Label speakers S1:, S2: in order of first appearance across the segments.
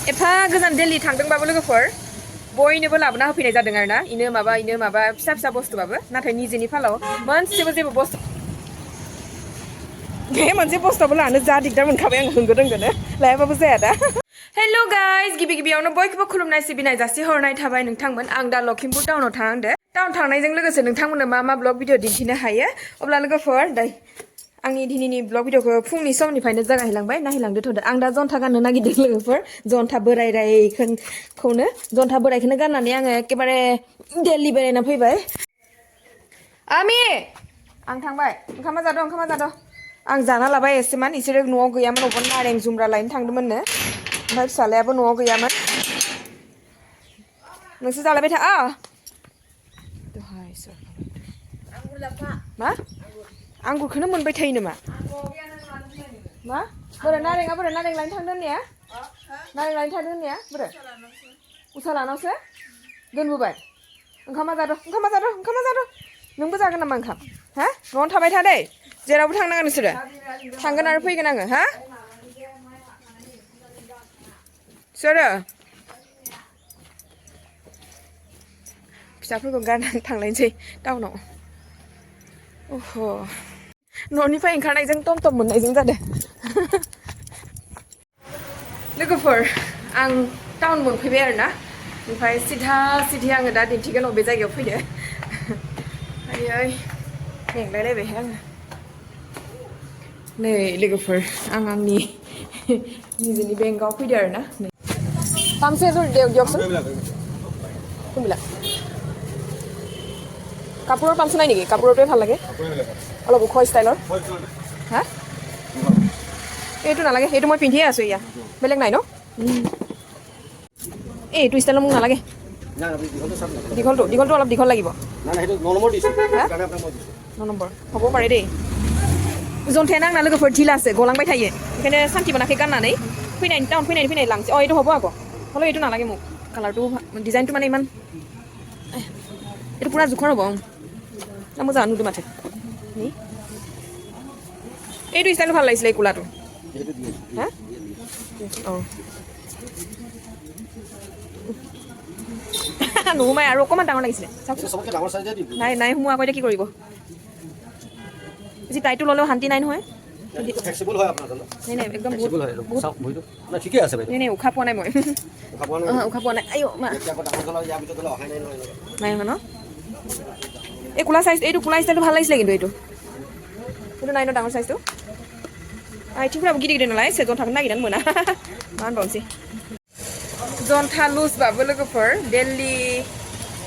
S1: एफा गोजान दिल्ली थांदोंबाबो लोगोफोर बयनोबो लाबोना होफैनाय जादों आरोना इनो माबा फिसा फिसा बुस्थुबाबो नाथाय निजेनि फालाव मोनसेबो जेबो बुस्थु बे मोनसे बुस्थुबो लानो जा दिगदार मोनखाबाय आं होंगो दोंगोनो लायाबाबो जाया दा हेलो गाइस गिबियावनो बयखौबो खुलुमनाय सिबिनाय जासि हरनाय थाबाय नोंथांमोन आं दा लखिमपुर टाउनाव थांदो टाउन थांनायजों लोगोसे नोंथांमोननो मा ब्लग भिडिअ दिन्थिनो हायो अब्ला लोगोफोर दाय आंनि दिनैनि ब्लग भिडिअखौ फुंनि समनिफ्रायनो जागायलांबाय नायलांदो थ'दो आं दा जन्था गाननो नागिरदों लोगोफोर जन्था बोरायखौनो जन्था बोरायखौनो गाननानै आङो एकेबारे दिल्ली बेरायना फैबाय आमि आं थांबाय ओंखामा जादो आं जाना लाबाय एसेमान इसोरो न'आव गैयामोन अबेबा नारें जुमब्रा लायनो थांदोंमोननो ओमफ्राय फिसालायाबो न'आव गैयामोन नोंसोर जालायबाय था मा आंगुरखौनो मोनबाय थायो नामा मा बोरै नारें लायनो थांदों होननाया नारें लायनो थांदों होननाया बोरै उसा लानावसो दोनबोबाय ओंखामा जादो नोंबो जागोन नामा ओंखाम हा न'आवनो थाबाय था दै जेरावबो थांनाङा नोंसोरो थांगोन आरो फैगोन आङो हा सोरो फिसाफोरखौ गारनानै थांलायनोसै टाउनाव ओह न'निफ्राय ओंखारनायजों टम मोननायजों जादों लोगोफोर आं टाउन मोनफैबाय आरोना ओमफ्राय सिधि आङो दा दिन्थिगोन अबे जायगायाव फैदो आयै मेंलायलायबायहाय आङो नै लोगोफोर आं आंनि निजेनि बेंकआव फैदो आरोना नै পামছে দিয়কচোন কোনবিলাক কাপোৰৰ পামছে নাই নেকি কাপোৰটোৱে ভাল লাগে অলপ ওখ ষ্টাইলৰ হা এইটো নালাগে এইটো মই পিন্ধিয়ে আছোঁ ইয়া বেলেগ নাই ন এইটো ষ্টাইলৰ মোক নালাগে দীঘলটো অলপ দীঘল লাগিব ন নম্বৰ হ'ব পাৰে দেই जन्थाया नांना लोगोफोर ढिला আছে गलांबाय थायो ओंखायनो सान्थि मोनाखै गाननानै टाउन फैनाय लांसै এইটো হ'ব আকৌ হ'লেও এইটো নালাগে মোক কালাৰটো ডিজাইনটো মানে ইমান এইটো পুৰা জোখৰ হ'ব মোজাঁ নুদো মাথে এইটো ষ্টাইলটো ভাল লাগিছিলে এই কোলাটো হা অঁ নোসোমাই আৰু অকণমান ডাঙৰ লাগিছিলে নাই সোমোৱা আকৌ এতিয়া কি কৰিব বেছি টাইটো ল'লেও শান্তি নাই নহয় ফ্লেক্সিবল হয় আপোনাৰ নাই একদম ফ্লেক্সিবল হয় চাওক ভৰিটো না ঠিকে আছে ভাই নাই উখা পোৱা নাই মই উখা পোৱা নাই আইও মা নাই ন এই কোলা সাইজ এইটো কোলা ষ্টাইলটো ভাল লাগিছিলে কিন্তু এইটো নাই ন ডাঙৰ সাইজটো आथिंफोराबो गिदिर गिदिर नालाय जन्थाखौनो नागिरनानै मोना मा होनबावनोसै जन्था लुजबाबो लोगोफोर दिल्ली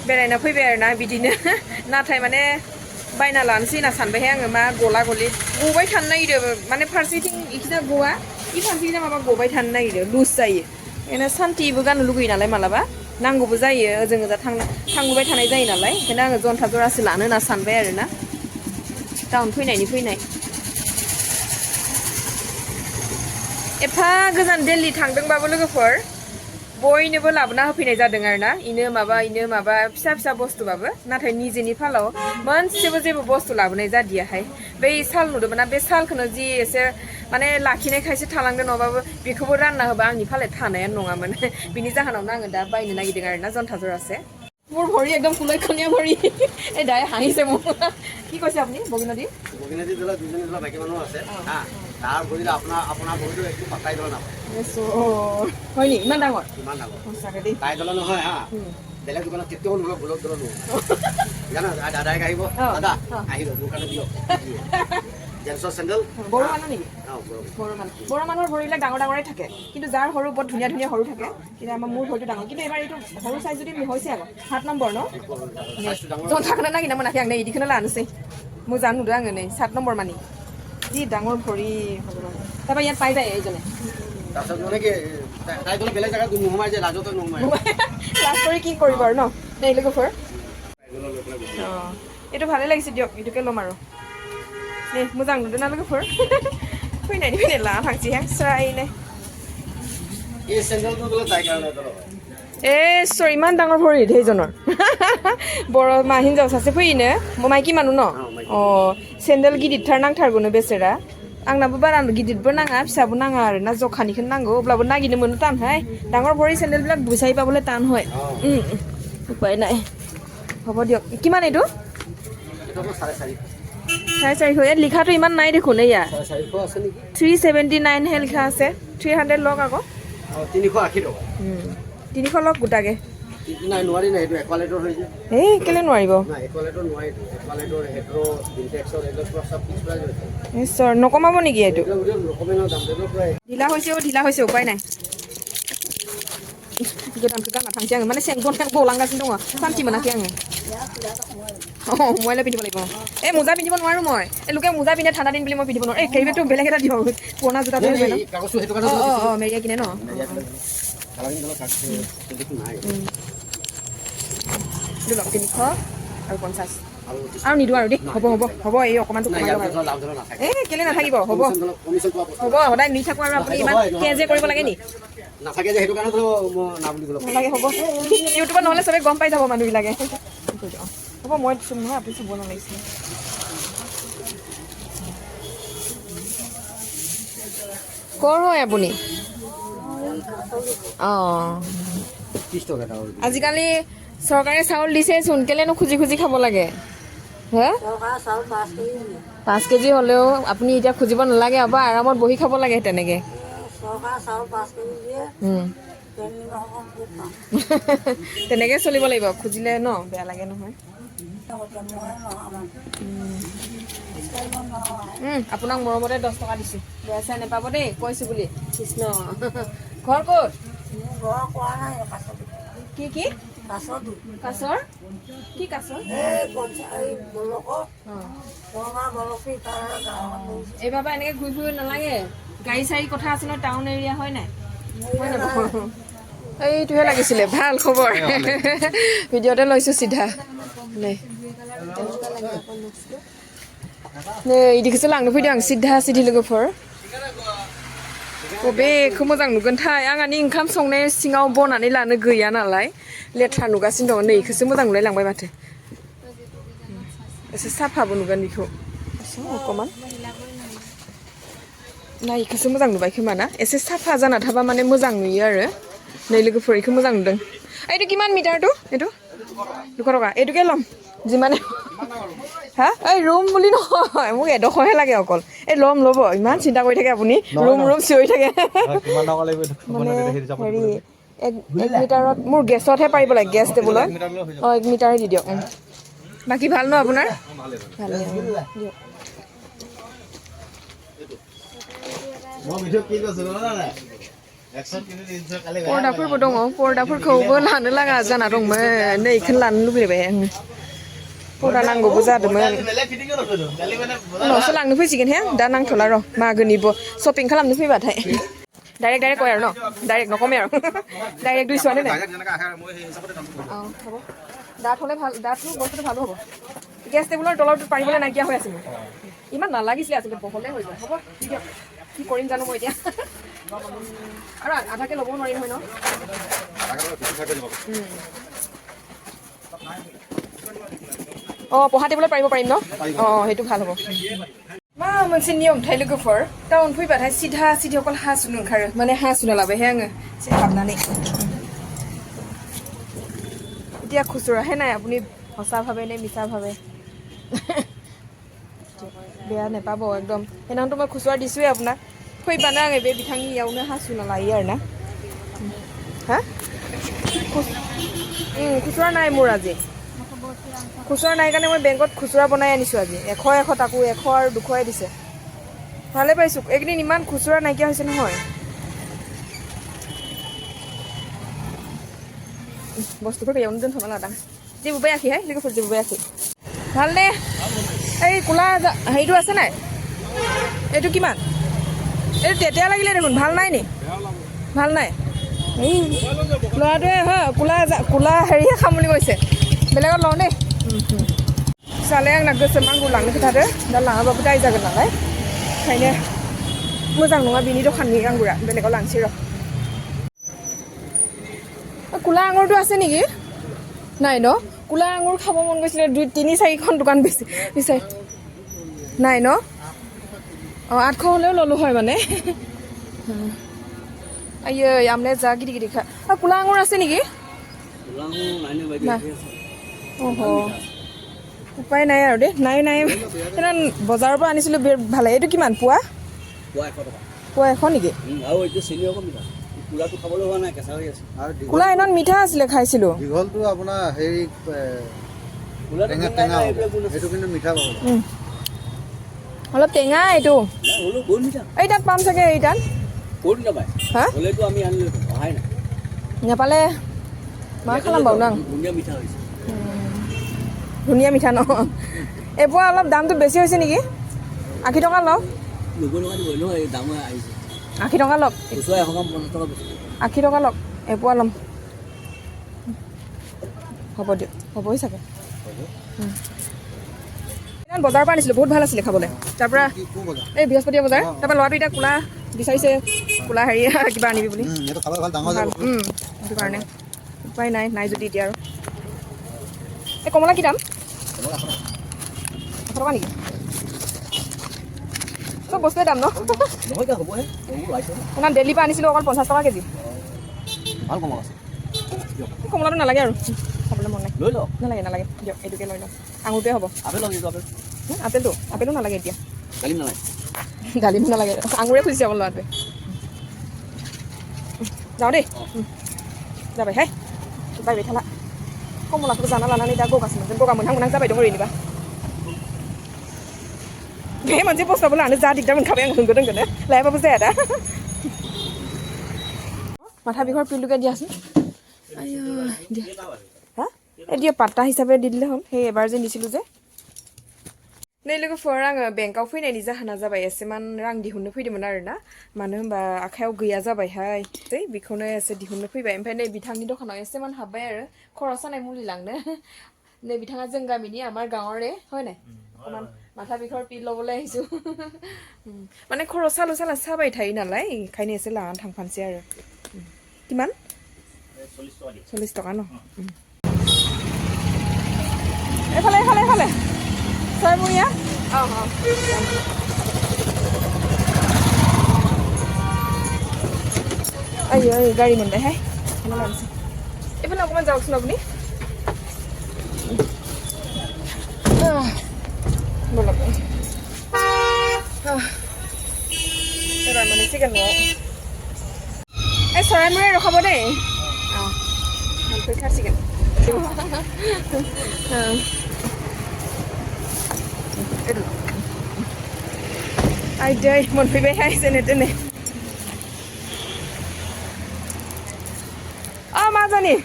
S1: बेरायना फैबाय आरोना बिदिनो नाथाय माने बायना लानोसै होनना सानबायहाय आङो मा गला गलि गबाय थानो नागिरो माने फारसेथिं इखिना गवा इ फारसेथिं माबा गबाय थानो नागिरो लुज जायो ओंखायनो सान्थिबो गाननो लुगैयो नालाय मालाबा नांगौबो जायो ओजों ओजा थांबोबाय थानाय जायो नालाय ओंखायनो आङो जन्था जरासे लानो होनना सानबाय आरोना टाउन फैनाय एफा गोजान दिल्ली थांदोंबाबो लोगोफोर बयनोबो लाबोना होफैनाय जादों आरोना इनो माबा फिसा बुस्थुबाबो नाथाय निजेनि फालाव मोनसेबो जेबो बुस्थु लाबोनाय जादियाहाय बै साल नुदोंमोन बे सालखौनो जि एसे माने लाखिनायखायसो थालांदों नङाबाबो बेखौबो रानना होबा आंनि फाले थानायानो नङामोन बिनि जाहोनावनो आङो दा बायनो नागिरदों आरोना जन्था जरासे মোৰ ভৰি একদম ফুলক্ষণীয়া ভৰি এই দাই হাঁহিছে মোক কি কৈছে আপুনি বগিনদী ধৰা দুজনী ধৰা বাকী মানুহ আছে তাৰ ভৰিলে আপোনাৰ ভৰিটো একটু পাতাই ধৰা নাপায় হয় নি ইমান ডাঙৰ সঁচাকে দেই তাই ধৰা নহয় হা বেলেগ দোকানত কেতিয়াও নহয় ভুলত ধৰা জানা দাদাই আহিব দাদা আহিব মোৰ কাৰণে দিয়ক জেন্সৰ চেণ্ডেল বড়ো মানুহ নেকি বড়ো মানুহৰ ভৰিবিলাক ডাঙৰে থাকে কিন্তু যাৰ সৰু বৰ ধুনীয়া সৰু থাকে কিন্তু আমাৰ মোৰ ভৰিটো ডাঙৰ কিন্তু এবাৰ এইটো সৰু চাইজ যদি হৈছে আকৌ 7 নম্বৰ ন জন্থাখনে নাগিনা মই নাখি আং नै ইদিখনে লাनोसै मोजां नुदों आङो नै 7 নম্বৰ मानि যি ডাঙৰ ভৰি ভগৱান তাৰপৰা ইয়াত পাই যায় এইজনে তাৰপিছত মানে কি তাই গ'লে বেলেগ জায়গাত নোসোমাই যে লাজতে নোসোমাই ক্লাছ কৰি কি কৰিব আৰু ন nei লোকফৰ এইটো ভালে লাগিছে দিয়ক এইটোকে ল'ম আৰু nei मोजां नुदों ना लोगोफोर फैनायनिफ्रायनो लाना थांसैहां स्रायनो এই চেন্ডেলটো গ'লে তাই কাৰণে ए सर इमान डाঙर भरि সেইজনৰ बर' मा हिनजाव सासे फैयोनो माइकि मानु न सेन्देल गिदिरथार नांथारगौनो बेसेरा आंनाबो बारा गिदिरबो नाङा फिसाबो नाङा आरो ना जखानिखौनो नांगौ अब्लाबो नागिरनो मोनो टानहाय ডাঙৰ ভৰি চেণ্ডেলবিলাক বিচাৰি পাবলৈ টান হয় উপায় নাই হ'ব দিয়ক কিমান এইটো 450 ইয়াত লিখাটো ইমান নাই দেখোন এয়া 379 হে লিখা আছে 300 লওক আকৌ
S2: 380 টকা
S1: 300 লওক গোটাকে
S2: নাই নোৱাৰি না এইটো একুৱালেটৰ হৈ যায়
S1: এই কেলে নোৱাৰিব
S2: না একুৱালেটৰ নোৱাৰি একুৱালেটৰ হেড্ৰো ইনটেক্সৰ এডৰ সব ফিক্স প্ৰাইস হৈছে
S1: নিশ্চয় নকমাব নেকি এইটো
S2: নকমেনো দাম দেব প্ৰায়
S1: ঢিলা হৈছে উপায় নাই गोदानखौ गानना थांसै आङो माने सेंगन गलांगासिनो दङ सान्थि मोनाखै आङो মইলে পিন্ধিব লাগিব এই মোজা পিন্ধিব নোৱাৰো মই এই লোকে মোজা পিন্ধে ঠাণ্ডা দিন বুলি মই পিন্ধিব নোৱাৰো এই কেৰিবেগটো বেলেগ এটা দিয়ক পুৰণা জোতাটো হয় ন
S2: কাগজটো হেতু কাৰণে
S1: মেৰিয়া কিনে ন
S2: কালাৰিং কালাৰ কাটছে সেইটো নাই
S1: এইটো লওক 300 আৰু 50 আৰু নিদো আৰু দেই হ'ব এই অকমানটো কমাই লওক এই কেলে নাথাকিব হ'ব সদায় নি থাকো আৰু আপুনি ইমান কেজে কৰিব লাগে নি
S2: নাথাকে যে হেতু কাৰণে তো না বুলি ক'লো
S1: নালাগে হ'ব ইউটিউবত নহ'লে চবে গম পাই যাব মানুহবিলাকে হ'ব মই চুম নহয় আপুনি চুব নালাগিছিল কৰ হয় আপুনি আজিকালি চৰকাৰে চাউল দিছে চোন কেলেনো খুজি খুজি খাব লাগে হে 5 কেজি হ'লেও আপুনি এতিয়া খুজিব নালাগে আবা আৰামত বহি খাব লাগে তেনেকে তেনেকে চলিব লাগিব খুজিলে ন বেয়া লাগে নহয় আপোনাক মৰমতে 10 টকা দিছো বেয়া চাই নেপাব দেই কৈছো বুলি কৃষ্ণ ঘৰ ক'ত কি কি কাছৰ কি কাছৰ এইবাৰ এনেকে ঘূৰি ফুৰিব নালাগে গাড়ী চাৰি কথা আছে ন টাউন এৰিয়া হয় নাই এইটোহে লাগিছিলে ভাল খবৰ ভিডিঅ'তে লৈছো চিধা इदिखौसो लांनो फैदों आं सिधा सिधि लोगोफोर बबेखौ मोजां नुगोनथाय आंहानि ओंखाम संनाय सिङाव बनानै लानो गैया नालाय लेथ्रा नुगासिनो दङ नै इखौसो मोजां नुलाय लांबाय माथो एसे साफाबो नुगोन बेखौ अकमान ना इखौसो मोजां नुबाय खोमा ना एसे साफा जाना थाबा माने मोजां नुयो आरो नै लोगोफोर इखौ मोजां नुदों এইটো কিমান মিটাৰটো এইটো 200 টকা এইটোকে ল'ম যিমানে হা এই ৰুম বুলি নহয় মোক এডোখৰহে লাগে অকল এই ল'ম ল'ব ইমান চিন্তা কৰি থাকে আপুনি ৰুম চিঞৰি থাকে মানে হেৰি 1 মিটাৰত মোৰ গেছতহে পাৰিব লাগে গেছ টেবুলত 1 মিটাৰে দি দিয়ক বাকি ভাল ন আপোনাৰ ভালে দিয়ক
S2: মই ভিডিঅ' কি কৈছো না
S1: पर्दाफोरबो दङ पर्दाफोरखौबो लानो लागा जाना दंमोन नै इखौनो लानो लुबैबाय आङो पर्दा नांगौबो जादोंमोन उनावसो लांनो फैसिगोन हे दा नांथ'ला र' मागोनि शपिं खालामनो फैबाथाय डाइरेक्ट कय आरो न डाइरेक्ट नकमे आरो डाइरेक्ट 200 आनो নাই হ'ব দাঁতলে ভাল দাঁতটো বস্তুটো ভালো হ'ব গেছ টেবুলৰ তলত পাৰিবলৈ নাইকিয়া হৈ আছে মোৰ ইমান নালাগিছিলে আছিলে বহলে হৈ যায় হ'ব ঠিক আছে কি কৰিম জানো মই এতিয়া আৰু আধাকে ল'ব নোৱাৰিম হয় ন পঢ়া টেবুলত পাৰিম ন সেইটো ভাল হ'ব मा मोनसे नियम थायो लोगोफोर टाउन फैबाथाय सिधा सिधि अकल हासुनो ओंखारो माने हासुनो लाबायहाय आङो एसे हाबनानै এতিয়া খুচুৰাহে নাই আপুনি সঁচাভাৱে নে মিছাভাৱে বেয়া নেপাব একদম সেইদিনাখনতো মই খুচুৰা দিছোঁৱেই আপোনাক फैबानो आङो बे बिथांनि इयावनो हासुना लायो आरो ना हा खुचुरा নাই মোৰ আজি খুচুৰা নাই কাৰণে মই বেংকত খুচুৰা বনাই আনিছোঁ আজি 100 তাকো 100 আৰু 200 দিছে ভালে পাইছোঁ একদিন ইমান খুচুৰা নাইকিয়া হৈছে নহয় বস্তুবোৰ ইয়াত দিন থ'ব নালাগে যেবো বেয়া কি হে লিখো যেবো বেয়া কি ভালনে এই কোলা হেৰিটো আছে নাই এইটো কিমান এইটো তেতিয়া লাগিলে দেখোন ভাল নাই নি ভাল নাই ল'ৰাটোৱে হয় কোলা হেৰিহে খাম বুলি কৈছে बेलेगाव लौ दे फिसालाया आंना गोसोम आंगुर लांनो खोथादो दा लाङाबाबो दाय जागोन नालाय ओंखायनो मोजां नङा बिनि दखाननि आंगुरा बेलेगाव लांसै र' কোলা আঙুৰটো আছে নেকি নাই ন কোলা আঙুৰ খাব মন গৈছিলে 2-3-4খন দোকান বিচাৰি নাই ন 800 হলেও ললো হয় মানে আইয়ে আমনে যা গিদি গিদি খা কুলা আঙুৰ আছে নেকি ওহো উপায় নাই আৰু দে নাই সেইদিনা বজাৰৰ পৰা আনিছিলোঁ ভালে এইটো কিমান পোৱা পোৱা 100 নেকি কুলা ইমান মিঠা আছিলে খাইছিলোঁ
S3: দীঘলটো আপোনাৰ হেৰি টেঙা সেইটো কিন্তু মিঠা পাব
S1: অলপ টেঙা এইটো এই তাত পাম চাগে এই তাত হা নেপালে মা খালাম বাৰু নাং ধুনীয়া মিঠা ন এপোৱা অলপ দামটো বেছি হৈছে নেকি 80 টকা লওক 80 টকা লওক 80 টকা লওক এপোৱা ল'ম হ'ব দিয়ক হ'বই চাগে বজাৰৰ পৰা আনিছিলোঁ বহুত ভাল আছিলে খাবলৈ তাৰপৰা এই বৃহস্পতিবাৰ বজাৰ তাৰপৰা ল'ৰাটো এতিয়া কোলা বিচাৰিছে কোলা হেৰি কিবা আনিবি বুলি সেইটো কাৰণে উপায় নাই যদি এতিয়া আৰু এই কমলা কি দাম 100 টকা নেকি চব বস্তুৱে দাম ন আপোনাৰ দিল্লীৰ পৰা আনিছিলোঁ অকল 50 টকা কেজি কমলাটো নালাগে আৰু খাবলৈ মন নাই নালাগে দিয়ক এইটোকে লৈ লওঁ আঙুৰটোৱে হ'ব আপেলো নালাগে এতিয়া ডালিম নালাগে আঙুৰে খুজিছে অকল ল'ৰাটোৱে যাওঁ দেই যাবাই হাই বাই বাই থালা कमलाखौ जाना लानानै दा गगा मोनहां जाबाय दं ओरैनोबा बे मोनसे बस्थाबो लानो जा दिगदार मोनखाबाय आं होंगो दोंगोनो लायाबाबो जाया दा माथा बिखर पिलुके दियासोन आयो हा एदिया पाट्टा हिसाबै দি দিলে হ'ল সেই এবাৰ যে নিছিলোঁ যে नै लोगोफोर आङो बेंकआव फैनायनि जाहोना जाबाय एसेमान रां दिहुननो फैदोंमोन आरोना मानो होनबा आखायाव गैया जाबायहाय बेखौनो एसे दिहुननो फैबाय ओमफ्राय नै बिथांनि दखानाव एसेमान हाबबाय आरो खर' सानाय मुलि लांनो नै बिथाङा जों गामिनि আমাৰ गाঁवৰে হয় নাই অকমান মাথা বিষৰ পিল ল'বলৈ আহিছোঁ মানে खर' सालु साबाय थायो नालाय ओंखायनो एसे लानानै थांफानोसै आरो किमान 40 টকা ন এফালে Sarmuya? Ayo, gari munda hai. Mana lagi? Ibu nak kemana jauh sunab ni? Boleh. Sekarang mana sih kan mau? Sarmuya rokok boleh? Hampir kasih kan? Ai đây một phía bên hai xem này tên này mà ra nè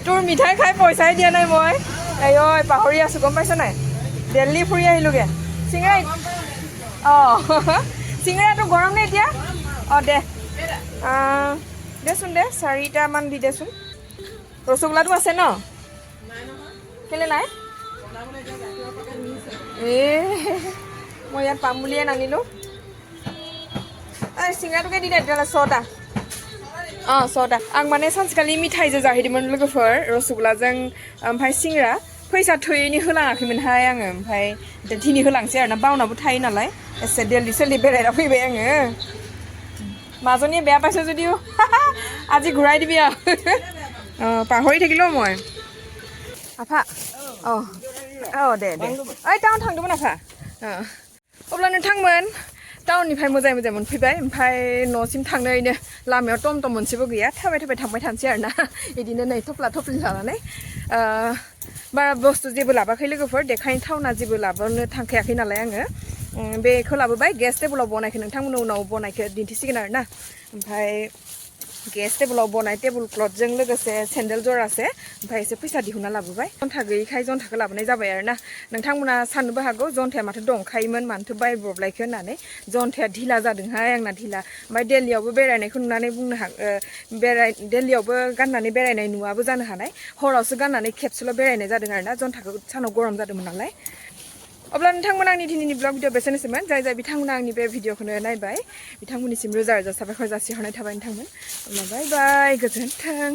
S1: tôi mì thái khai bồi sai dia này moi ai ơi bà hori asu gom paisa nai Delhi phuri ahilu ge singai singai to gorom nei dia de desun de 4টা মান দি দেচোন ৰসগোল্লাটো আছে ন কেলে নাই মই ইয়াত পাম বুলিয়ে নানিলোঁ চিঙৰাটোকে দি দে তেতিয়াহ'লে 6টা 6টা आं माने सानसेखालि मिठाइजों जाहैदोंमोन लोगोफोर रसगुल्लाजों ओमफ्राय सिंग्रा फैसा थोयैनि होलाङाखैमोनहाय आङो ओमफ्राय दिनै होलांसै आरोना बावनाबो थायो नालाय एसे दिल्ली सिल्ली बेरायना फैबाय आङो মাজনী বেয়া পাইছোঁ যদিও আজি ঘূৰাই দিবি আৰু পাহৰি থাকিলোঁ মই आफा दे ओइ टाउन थांदोंमोन आफा अब्ला नोंथांमोन टाउननिफ्राय मोजाङै मोनफैबाय ओमफ्राय न'सिम थांनो ओरैनो लामायाव टमटम मोनसेबो गैया थाबाय थांबाय थानोसै आरोना बिदिनो नै थफ्ला थफ्लि लानानै बारा बुस्थु जेबो लाबाखै लोगोफोर देखायनो थावना जेबो लाबोनो थांखायाखै नालाय आङो बेखौ लाबोबाय गेस टेबोलाव बनायखो नोंथांमोननो उनाव बनायखो दिन्थिसिगोन आरोना ओमफ्राय गेस टेबोलाव बनाय टेबोल क्लथजों लोगोसे सेन्देल जरासे ओमफ्राय एसे फैसा दिहुनना लाबोबाय जन्था गैयैखाय जन्थाखौ लाबोनाय जाबाय आरोना नोंथांमोना साननोबो हागौ जन्थाया माथो दंखायोमोन मानोथो बायब्रबलायखो होननानै जन्थाया ढिला जादोंहाय आंना ढिला ओमफ्राय दिल्लीयावबो बेरायनायखौ नुनानै बुंनो दिल्लीयावबो गाननानै बेरायनाय नुवाबो जानो हानाय हरावसो गाननानै खेबसेल' बेरायनाय जादों आरोना जन्थाखौ सानाव गरम जादोंमोन नालाय अब्ला नोंथांमोना आंनि दिनैनि ब्लग भिडिअ बेसेनोसैमोन जाय बिथांमोना आंनि बे भिडिअखौनो नायबाय बिथांमोननिसिम रोजा रोजा साबायखर जासिहरनाय थाबाय नोंथांमोन अब्ला बाय बाय गोजोन्थों